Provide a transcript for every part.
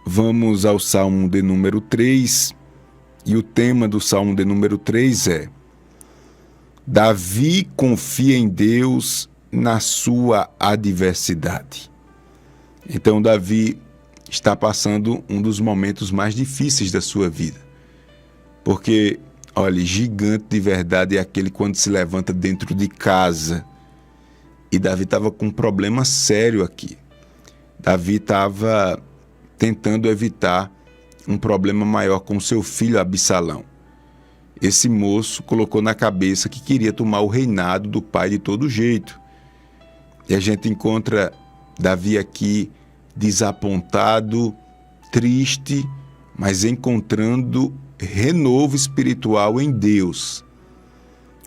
vamos ao Salmo de número 3, e o tema do Salmo de número 3 é: Davi confia em Deus na sua adversidade. Então, Davi está passando um dos momentos mais difíceis da sua vida. Porque, olha, gigante de verdade é aquele quando se levanta dentro de casa. E Davi estava com um problema sério aqui. Davi estava tentando evitar um problema maior com seu filho Absalão. Esse moço colocou na cabeça que queria tomar o reinado do pai de todo jeito. E a gente encontra Davi aqui desapontado, triste, mas encontrando renovo espiritual em Deus.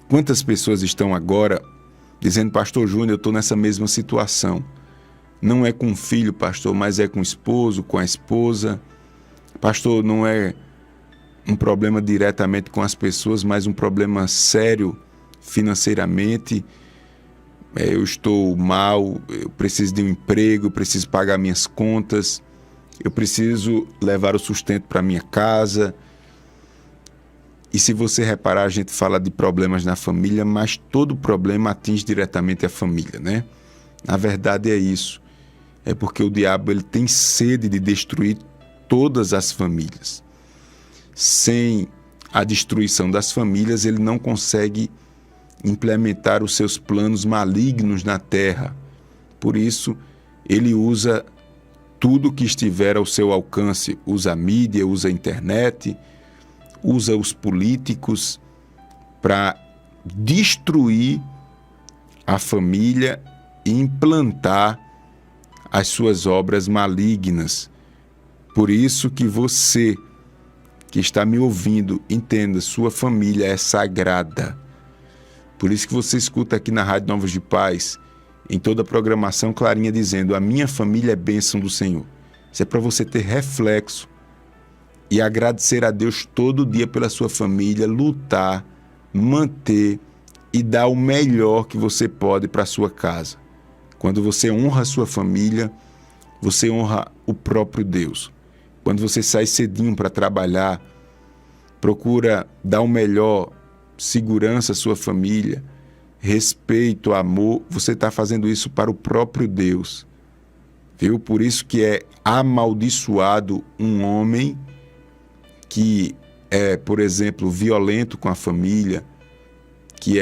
Quantas pessoas estão agora dizendo: pastor Júnior, eu estou nessa mesma situação. Não é com o filho, pastor, mas é com o esposo, com a esposa. Pastor, não é um problema diretamente com as pessoas, mas um problema sério financeiramente. Eu estou mal, eu preciso de um emprego, eu preciso pagar minhas contas, eu preciso levar o sustento para minha casa. E se você reparar, a gente fala de problemas na família, mas todo problema atinge diretamente a família, né? Na verdade é isso. É porque o diabo ele tem sede de destruir todas as famílias. Sem a destruição das famílias, ele não consegue implementar os seus planos malignos na terra. Por isso, ele usa tudo que estiver ao seu alcance. Usa a mídia, usa a internet, usa os políticos para destruir a família e implantar as suas obras malignas. Por isso que você que está me ouvindo, entenda, sua família é sagrada. Por isso que você escuta aqui na Rádio Novos de Paz, em toda a programação, Clarinha dizendo: a minha família é bênção do Senhor. Isso é para você ter reflexo e agradecer a Deus todo dia pela sua família, lutar, manter e dar o melhor que você pode para a sua casa. Quando você honra a sua família, você honra o próprio Deus. Quando você sai cedinho para trabalhar, procura dar o melhor, segurança à sua família, respeito, amor, você está fazendo isso para o próprio Deus. Viu? Por isso que é amaldiçoado um homem que é, por exemplo, violento com a família, que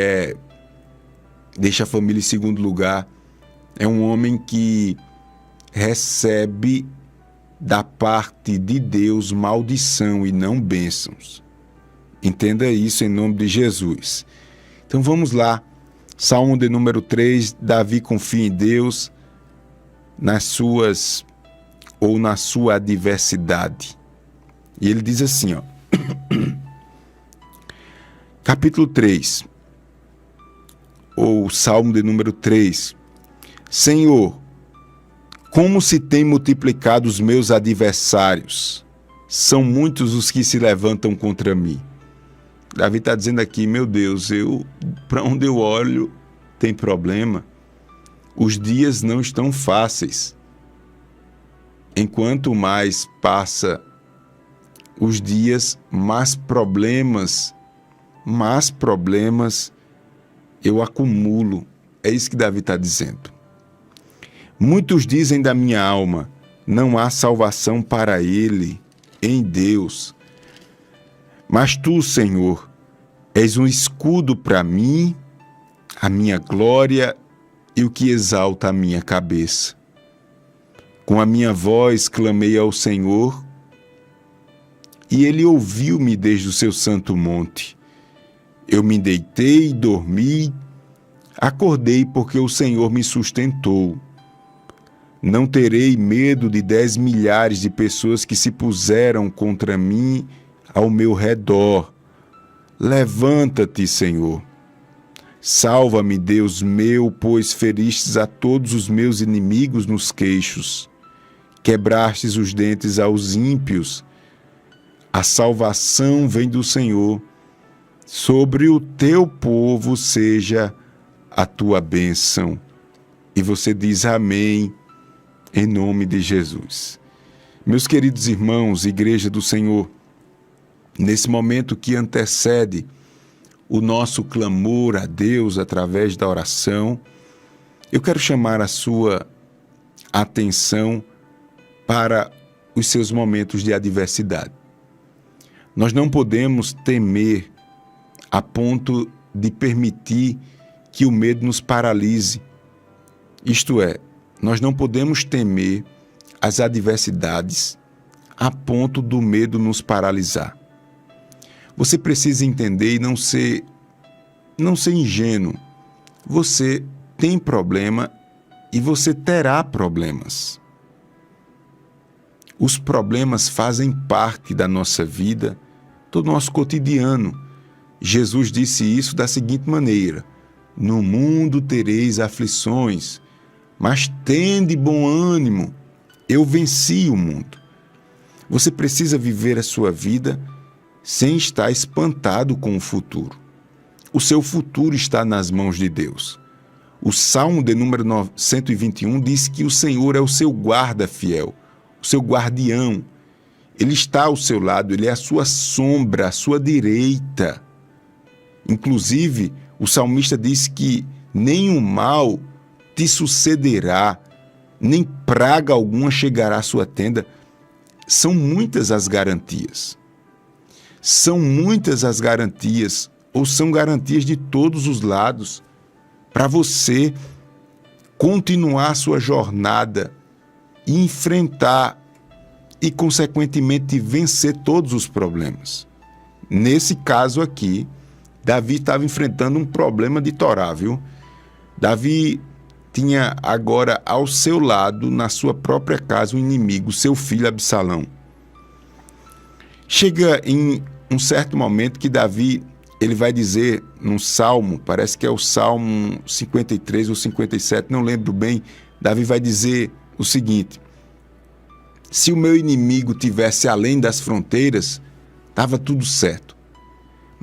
deixa a família em segundo lugar. É um homem que recebe da parte de Deus maldição e não bênçãos. Entenda isso em nome de Jesus. Então vamos lá. Salmo de número 3, Davi confia em Deus na sua adversidade. E ele diz assim, ó, capítulo 3, ou Salmo de número 3. Senhor, como se tem multiplicado os meus adversários, são muitos os que se levantam contra mim. Davi está dizendo aqui: meu Deus, para onde eu olho tem problema. Os dias não estão fáceis. Enquanto mais passa os dias, mais problemas eu acumulo. É isso que Davi está dizendo. Muitos dizem da minha alma: não há salvação para ele em Deus. Mas tu, Senhor, és um escudo para mim, a minha glória e o que exalta a minha cabeça. Com a minha voz clamei ao Senhor, e ele ouviu-me desde o seu santo monte. Eu me deitei e dormi, acordei porque o Senhor me sustentou. Não terei medo de 10 milhares de pessoas que se puseram contra mim ao meu redor. Levanta-te, Senhor. Salva-me, Deus meu, pois feristes a todos os meus inimigos nos queixos. Quebrastes os dentes aos ímpios. A salvação vem do Senhor. Sobre o teu povo seja a tua bênção. E você diz amém, em nome de Jesus. Meus queridos irmãos, Igreja do Senhor, nesse momento que antecede o nosso clamor a Deus através da oração, eu quero chamar a sua atenção para os seus momentos de adversidade. Nós não podemos temer a ponto de permitir que o medo nos paralise. Isto é, nós não podemos temer as adversidades a ponto do medo nos paralisar. Você precisa entender e não ser ingênuo. Você tem problema e você terá problemas. Os problemas fazem parte da nossa vida, do nosso cotidiano. Jesus disse isso da seguinte maneira: no mundo tereis aflições, mas tende bom ânimo, eu venci o mundo. Você precisa viver a sua vida sem estar espantado com o futuro. O seu futuro está nas mãos de Deus. O Salmo de número 121 diz que o Senhor é o seu guarda fiel, o seu guardião. Ele está ao seu lado, ele é a sua sombra, a sua direita. Inclusive, o salmista diz que nenhum mal te sucederá, nem praga alguma chegará à sua tenda. São muitas as garantias. São muitas as garantias, ou são garantias de todos os lados, para você continuar a sua jornada e enfrentar e, consequentemente, vencer todos os problemas. Nesse caso aqui, Davi estava enfrentando um problema de Torá, viu? Davi tinha agora ao seu lado, na sua própria casa, um inimigo, seu filho Absalão. Chega em um certo momento que Davi, ele vai dizer num salmo, parece que é o Salmo 53 ou 57, não lembro bem, Davi vai dizer o seguinte: se o meu inimigo tivesse além das fronteiras, estava tudo certo.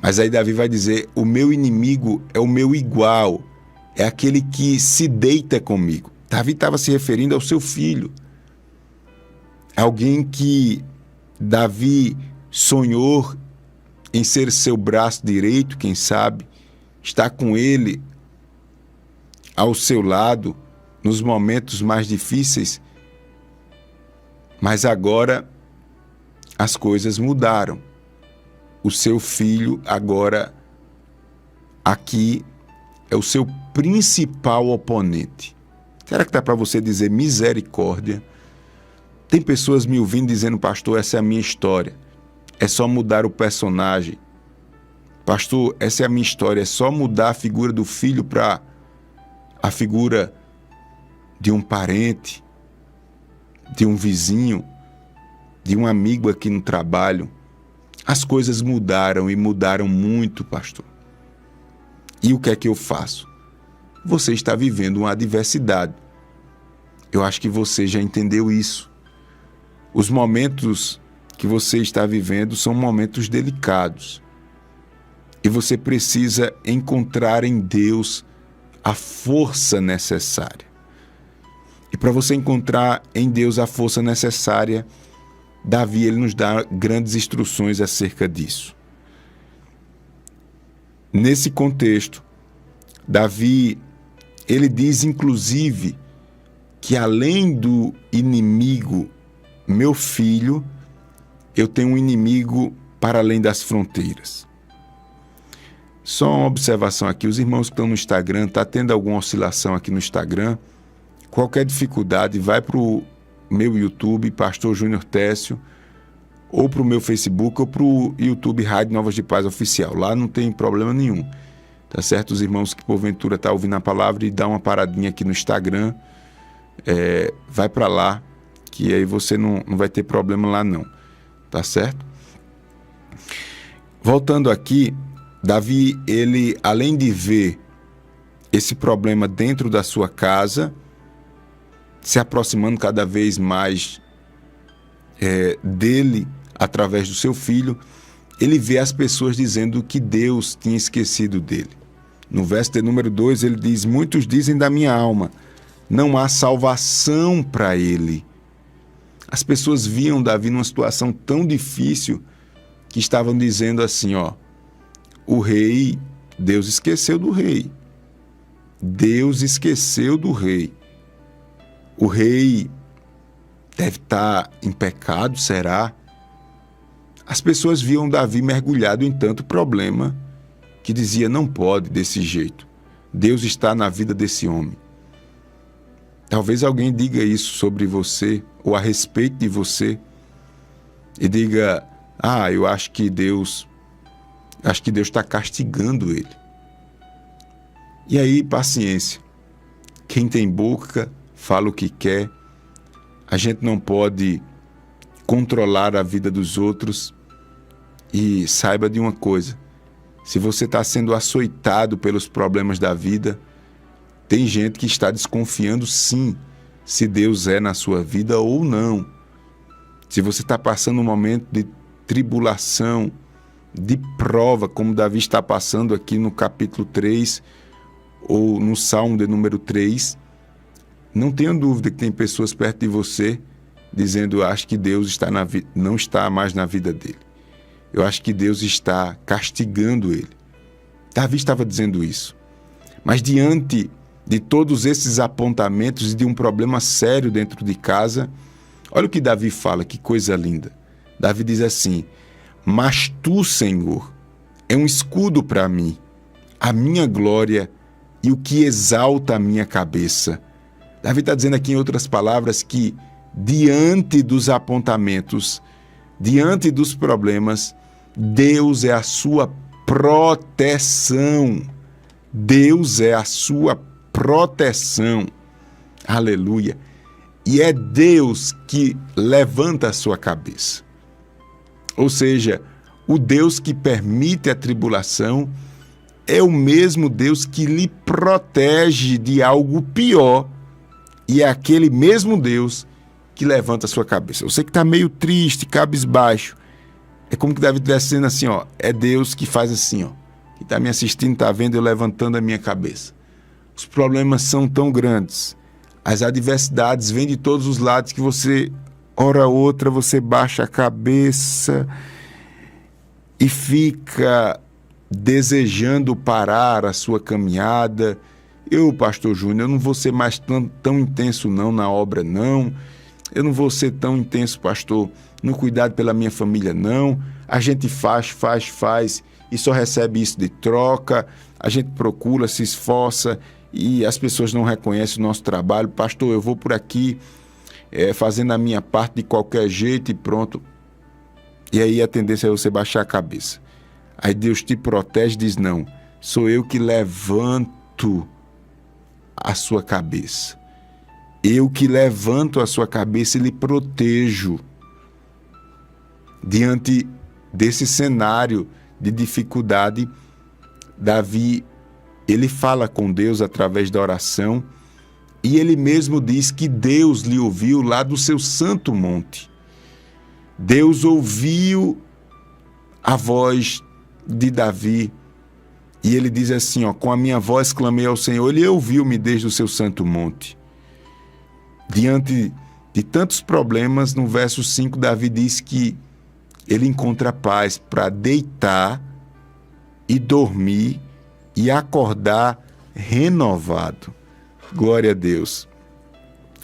Mas aí Davi vai dizer: o meu inimigo é o meu igual, é aquele que se deita comigo. Davi estava se referindo ao seu filho. Alguém que Davi sonhou em ser seu braço direito, quem sabe, está com ele ao seu lado nos momentos mais difíceis. Mas agora as coisas mudaram. O seu filho agora aqui é o seu principal oponente. Será que dá para você dizer misericórdia? Tem pessoas me ouvindo dizendo: pastor, essa é a minha história. É só mudar o personagem. Pastor, essa é a minha história. É só mudar a figura do filho para a figura de um parente, de um vizinho, de um amigo aqui no trabalho. As coisas mudaram e mudaram muito, pastor. E o que é que eu faço? Você está vivendo uma adversidade. Eu acho que você já entendeu isso. Os momentos que você está vivendo são momentos delicados. E você precisa encontrar em Deus a força necessária. E para você encontrar em Deus a força necessária, Davi, ele nos dá grandes instruções acerca disso. Nesse contexto, Davi, ele diz inclusive que além do inimigo, meu filho, eu tenho um inimigo para além das fronteiras. Só uma observação aqui, os irmãos que estão no Instagram, está tendo alguma oscilação aqui no Instagram? Qualquer dificuldade, vai para o meu YouTube, Pastor Júnior Técio, ou para o meu Facebook, ou para o YouTube Rádio Novas de Paz Oficial. Lá não tem problema nenhum. Tá certo? Os irmãos que porventura estão ouvindo a palavra e dá uma paradinha aqui no Instagram, vai para lá, que aí você não vai ter problema lá não. Tá certo? Voltando aqui, Davi, ele, além de ver esse problema dentro da sua casa, se aproximando cada vez mais dele, através do seu filho, ele vê as pessoas dizendo que Deus tinha esquecido dele. No verso de número 2, ele diz: muitos dizem da minha alma, não há salvação para ele. As pessoas viam Davi numa situação tão difícil que estavam dizendo assim, ó, o rei, Deus esqueceu do rei. Deus esqueceu do rei. O rei deve estar em pecado, será? As pessoas viam Davi mergulhado em tanto problema que dizia, não pode desse jeito. Deus está na vida desse homem. Talvez alguém diga isso sobre você ou a respeito de você e diga, eu acho que Deus está castigando ele. E aí, paciência. Quem tem boca, fala o que quer. A gente não pode controlar a vida dos outros. E saiba de uma coisa, se você está sendo açoitado pelos problemas da vida, tem gente que está desconfiando sim, se Deus é na sua vida ou não. Se você está passando um momento de tribulação, de prova, como Davi está passando aqui no capítulo 3, ou no Salmo de número 3, não tenha dúvida que tem pessoas perto de você dizendo, acho que Deus não está mais na vida dele. Eu acho que Deus está castigando ele. Davi estava dizendo isso. Mas diante de todos esses apontamentos e de um problema sério dentro de casa, olha o que Davi fala, que coisa linda. Davi diz assim, mas tu, Senhor, é um escudo para mim, a minha glória e o que exalta a minha cabeça. Davi está dizendo aqui, em outras palavras, que diante dos apontamentos, diante dos problemas, Deus é a sua proteção. Deus é a sua proteção. Aleluia. E é Deus que levanta a sua cabeça. Ou seja, o Deus que permite a tribulação é o mesmo Deus que lhe protege de algo pior. E é aquele mesmo Deus que levanta a sua cabeça. Você que está meio triste, cabisbaixo, é como que Davi estivesse dizendo assim, ó, é Deus que faz assim, ó, que está me assistindo, está vendo eu levantando a minha cabeça. Os problemas são tão grandes, as adversidades vêm de todos os lados que você, hora outra, você baixa a cabeça e fica desejando parar a sua caminhada. Eu, pastor Júnior, eu não vou ser mais tão intenso não na obra, não. Eu não vou ser tão intenso, pastor, no cuidado pela minha família, não. A gente faz e só recebe isso de troca. A gente procura, se esforça e as pessoas não reconhecem o nosso trabalho. Pastor, eu vou por aqui fazendo a minha parte de qualquer jeito e pronto. E aí a tendência é você baixar a cabeça. Aí Deus te protege e diz, não, sou eu que levanto a sua cabeça. Eu que levanto a sua cabeça e lhe protejo. Diante desse cenário de dificuldade, Davi, ele fala com Deus através da oração e ele mesmo diz que Deus lhe ouviu lá do seu santo monte. Deus ouviu a voz de Davi e ele diz assim, ó, com a minha voz clamei ao Senhor, ele ouviu-me desde o seu santo monte. Diante de tantos problemas, no verso 5, Davi diz que ele encontra paz para deitar e dormir e acordar renovado. Glória a Deus.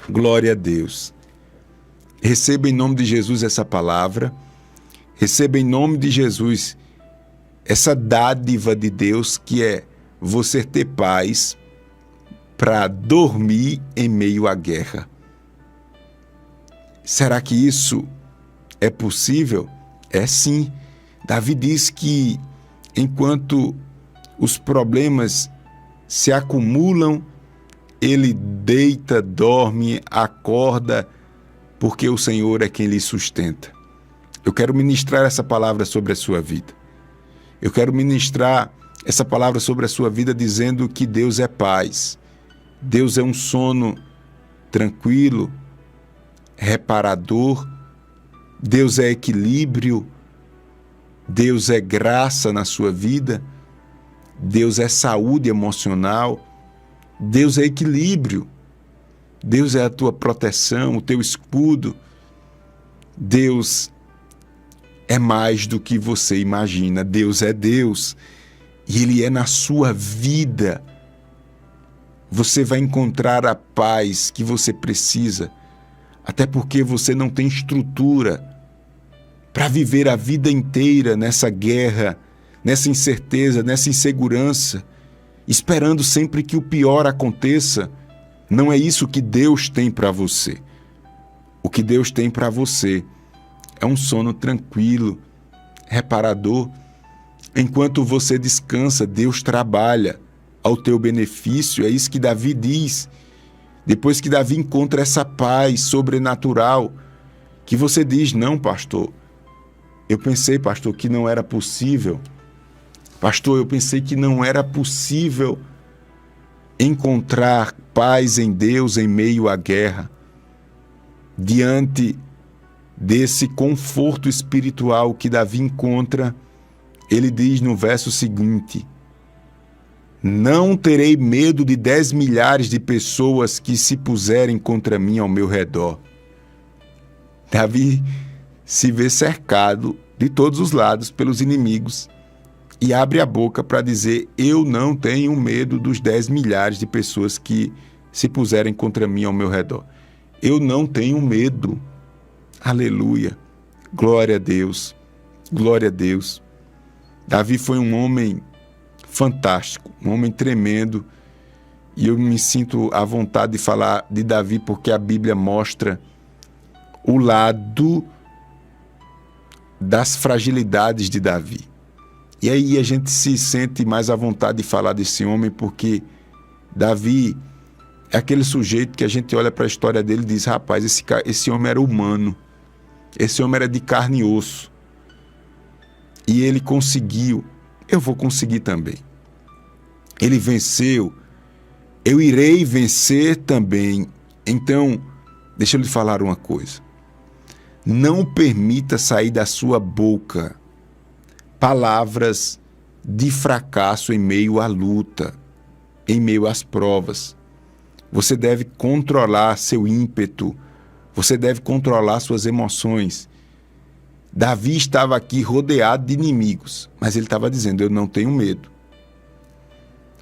Glória a Deus. Receba em nome de Jesus essa palavra. Receba em nome de Jesus essa dádiva de Deus que é você ter paz para dormir em meio à guerra. Será que isso é possível? É sim. Davi diz que enquanto os problemas se acumulam, ele deita, dorme, acorda, porque o Senhor é quem lhe sustenta. Eu quero ministrar essa palavra sobre a sua vida. Eu quero ministrar essa palavra sobre a sua vida dizendo que Deus é paz. Deus é um sono tranquilo, reparador. Deus é equilíbrio. Deus é graça na sua vida. Deus é saúde emocional. Deus é equilíbrio. Deus é a tua proteção, o teu escudo. Deus é mais do que você imagina. Deus é Deus e Ele é na sua vida. Você vai encontrar a paz que você precisa, até porque você não tem estrutura para viver a vida inteira nessa guerra, nessa incerteza, nessa insegurança, esperando sempre que o pior aconteça. Não é isso que Deus tem para você. O que Deus tem para você é um sono tranquilo, reparador. Enquanto você descansa, Deus trabalha ao teu benefício. É isso que Davi diz. Depois que Davi encontra essa paz sobrenatural, que você diz: não, pastor, eu pensei, pastor, que não era possível. Pastor, eu pensei que não era possível encontrar paz em Deus em meio à guerra. Diante desse conforto espiritual que Davi encontra, ele diz no verso seguinte: não terei medo de 10 milhares de pessoas que se puserem contra mim ao meu redor. Davi se vê cercado de todos os lados pelos inimigos e abre a boca para dizer: eu não tenho medo dos 10 milhares de pessoas que se puserem contra mim ao meu redor. Eu não tenho medo. Aleluia. Glória a Deus. Glória a Deus. Davi foi um homem fantástico, um homem tremendo, e eu me sinto à vontade de falar de Davi porque a Bíblia mostra o lado das fragilidades de Davi. E aí a gente se sente mais à vontade de falar desse homem porque Davi é aquele sujeito que a gente olha para a história dele e diz: rapaz, esse homem era humano, esse homem era de carne e osso, e ele conseguiu. Eu vou conseguir também. Ele venceu, eu irei vencer também. Então, deixa eu lhe falar uma coisa. Não permita sair da sua boca palavras de fracasso em meio à luta, em meio às provas. Você deve controlar seu ímpeto, você deve controlar suas emoções. Davi estava aqui rodeado de inimigos, mas ele estava dizendo: eu não tenho medo.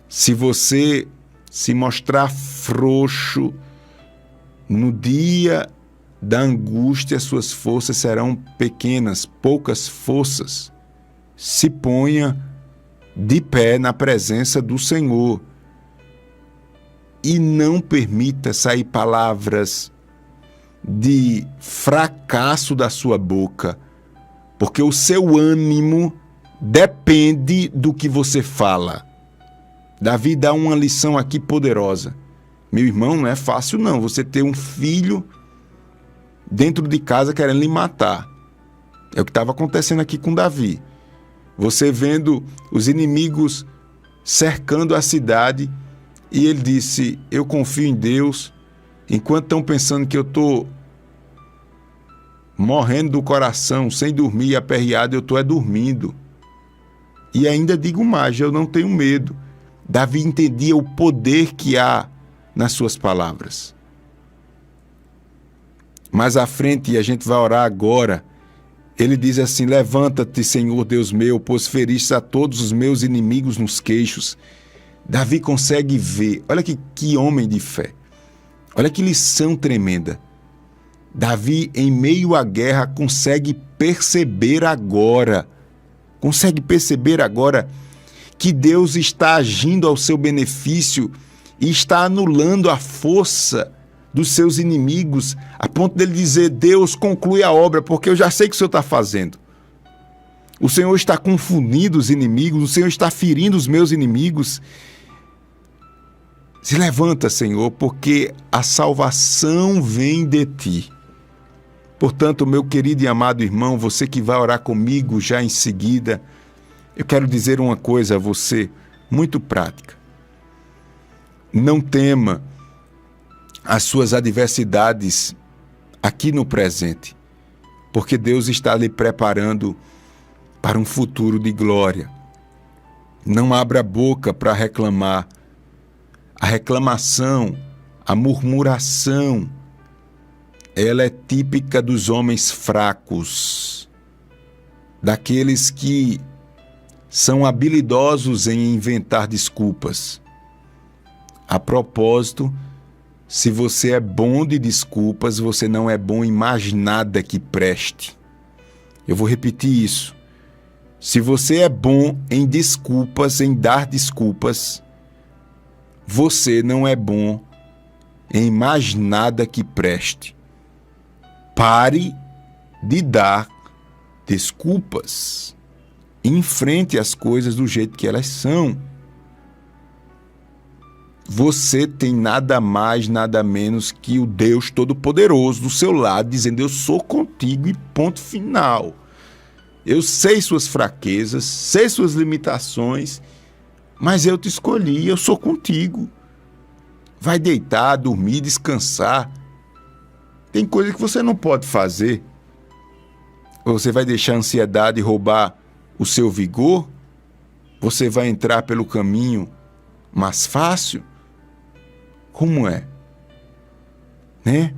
Se você se mostrar frouxo no dia da angústia, suas forças serão pequenas, poucas forças. Se ponha de pé na presença do Senhor e não permita sair palavras de fracasso da sua boca, porque o seu ânimo depende do que você fala. Davi dá uma lição aqui poderosa. Meu irmão, não é fácil não, você ter um filho dentro de casa querendo lhe matar. É o que estava acontecendo aqui com Davi. Você vendo os inimigos cercando a cidade, e ele disse: eu confio em Deus. Enquanto estão pensando que eu estou morrendo do coração, sem dormir, aperreado, eu estou dormindo. E ainda digo mais: eu não tenho medo. Davi entendia o poder que há nas suas palavras. Mais à frente, e a gente vai orar agora, ele diz assim: levanta-te, Senhor Deus meu, pois feriste a todos os meus inimigos nos queixos. Davi consegue ver, olha que homem de fé, olha que lição tremenda. Davi, em meio à guerra, consegue perceber agora que Deus está agindo ao seu benefício e está anulando a força dos seus inimigos, a ponto dele dizer: Deus, conclui a obra, porque eu já sei o que o Senhor está fazendo. O Senhor está confundindo os inimigos, o Senhor está ferindo os meus inimigos. Se levanta, Senhor, porque a salvação vem de Ti. Portanto, meu querido e amado irmão, você que vai orar comigo já em seguida, eu quero dizer uma coisa a você, muito prática. Não tema as suas adversidades aqui no presente, porque Deus está lhe preparando para um futuro de glória. Não abra a boca para reclamar. A reclamação, a murmuração ela é típica dos homens fracos, daqueles que são habilidosos em inventar desculpas. A propósito, se você é bom de desculpas, você não é bom em mais nada que preste. Eu vou repetir isso. Se você é bom em desculpas, em dar desculpas, você não é bom em mais nada que preste. Pare de dar desculpas. Enfrente as coisas do jeito que elas são. Você tem nada mais, nada menos que o Deus Todo-Poderoso do seu lado, dizendo: eu sou contigo e ponto final. Eu sei suas fraquezas, sei suas limitações, mas eu te escolhi, eu sou contigo. Vai deitar, dormir, descansar. Tem coisa que você não pode fazer. Ou você vai deixar a ansiedade roubar o seu vigor? Você vai entrar pelo caminho mais fácil? Como é? Né?